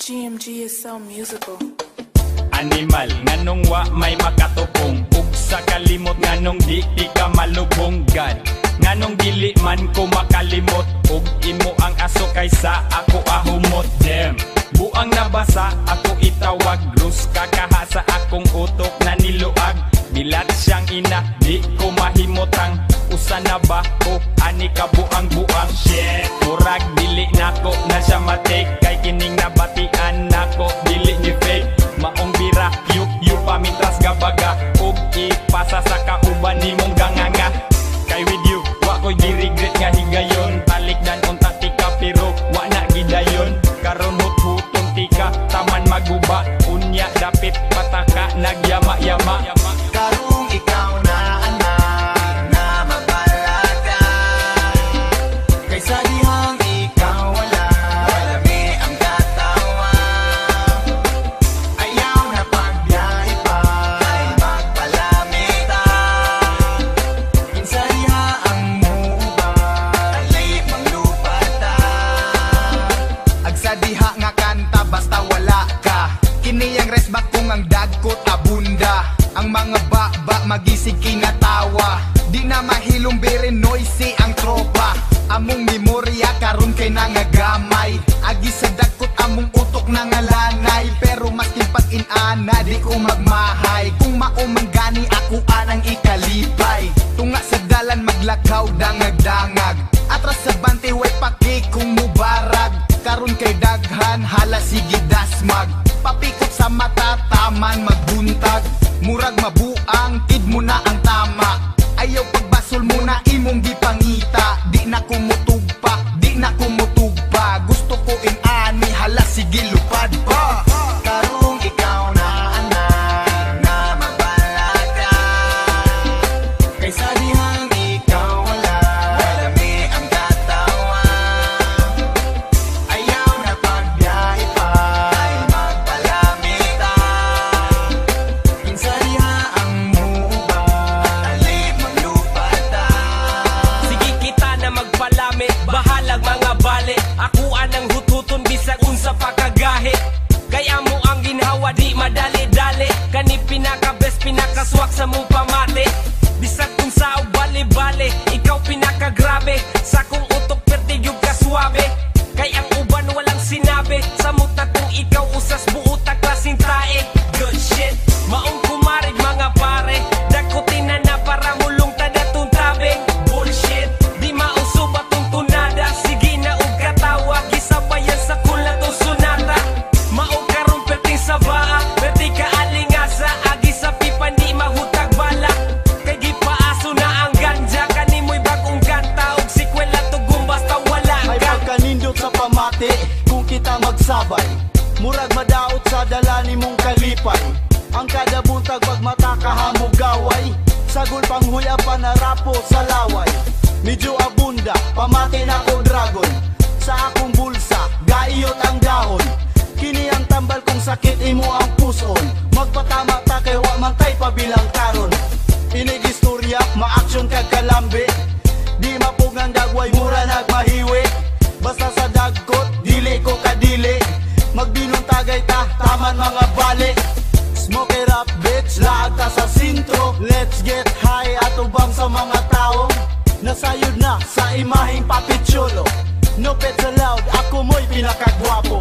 GMG is so musical. Animal, nganong wa may makatupong. Ug sa kalimot, nganong di ka malubong. God, nganong dili man ko makalimot. Ug imo ang aso kaysa ako ahumot. Damn, buang nabasa ako itawag. Rus kakaha sa akong utok na niluag. Bilat siyang ina, di ko mahimotang. Usa na ba ko, ani ka buang-buang. Shit, murag dili nako na siya matik. Kay kining nabatian nako, dili ni fake. Maong bira, yu pamitras gabaga. Ug ipasa sa kauban nimong ganganga. Kay with you, wa ko'y gi-regret nga higayon. Talikdan unta tika pero wa na gidayon. Karon hut-huton tika, taman maguba. Unya dapit pataka, nagyama-yama. Karong ikaw na anak na mabalaga. Kaysa dihang ikaw wala, walami ang katawa. Ayaw na pagbiyahe pa, ay magpalamita. Kinsa diha ang muba, alay manglupata. Agsa diha nga kanta basta wala ka. Kini ang resbak kung ang dagkot abunda. Ang mga baba magisig kinatawa. Di na mahilumbere noisy ang tropa. Among memorya karon kay nangagamay. Agi sa dagkot among utok nangalanay. Pero maskin pag-inana di ko magmahay. Kung maumangani ako anang ikalipay. Tunga sa dalan maglakaw dangag-dangag. Atras sa bante way paki kung mubarag. Karon kay daghan hala sige dasmag. Papikot sa mata taman magbuntag. Murag mabuang, kid mo na ang tama. Ayaw pagbasol mo na imong gipangita. Di na kumutugpa, di na kumutugpa. Gusto ko inani, hala sige lupad pa. Karong ikaw na anak na mabalaga. Kaysa dihang ikaw wala, walami ang katawa. Ayaw na pagbiyahe pa, ay magpalamita. Kinsa diha ang muba, alay manglupata. Sige kita na magpalamit, bahalag mga bale. Ako anang hut-huton bisag unsa pa kagahe. Kaya mo ang ginhawa di madali-dali. Kani pinaka-best pinakaswak sa mong pamate. Bisag unsa o bali-bali, ikaw pinaka-grabe. Sa kong utok pertigyo ka suabe. Kay ang uban walang sinabi. Sa muta kung ikaw usas buutang klaseng tae. Good shit, maong kumarig mga pare. Dakutin na para mulong tadatong tabing. Bullshit, di mauso ba tong tunada. Sige na og katawa, gisabayan sa kulatong sunata. Maong karong perting sa baa, perti ka alingasa. Agi sa pipa di mahutag bala. Kay gipaaso na ang ganja. Kanimoy bagong kanta og sikwela tugong basta wala Ay ka. pagkanindot sa pamati kung kita magsabay. Murag madaot sa dalani mong kalipay. Ang kada buntag pag mata kahamog gaway. Sagol panghuya panarapo sa laway. Medyo abunda, pamati na ko dragon. Sa akong bulsa, gaiyot ang dahon. Kini ang tambal kung sakit imo ang puson. Magpatama ta kay wa man tay pabilang karon. Inig istorya, ma-action kag kalambe. Di mapugang dagway, mura nagmahiwi. Basta sa dagkot, dili ko kadili. Magbinong tagay ta, taman mga bali. Smoke it up bitch, laag ta sa sintro. Let's get high at ubang sa mga tao. Nasayod na sa imaheng papitsolo. No pets allowed, ako mo'y pinakagwapo.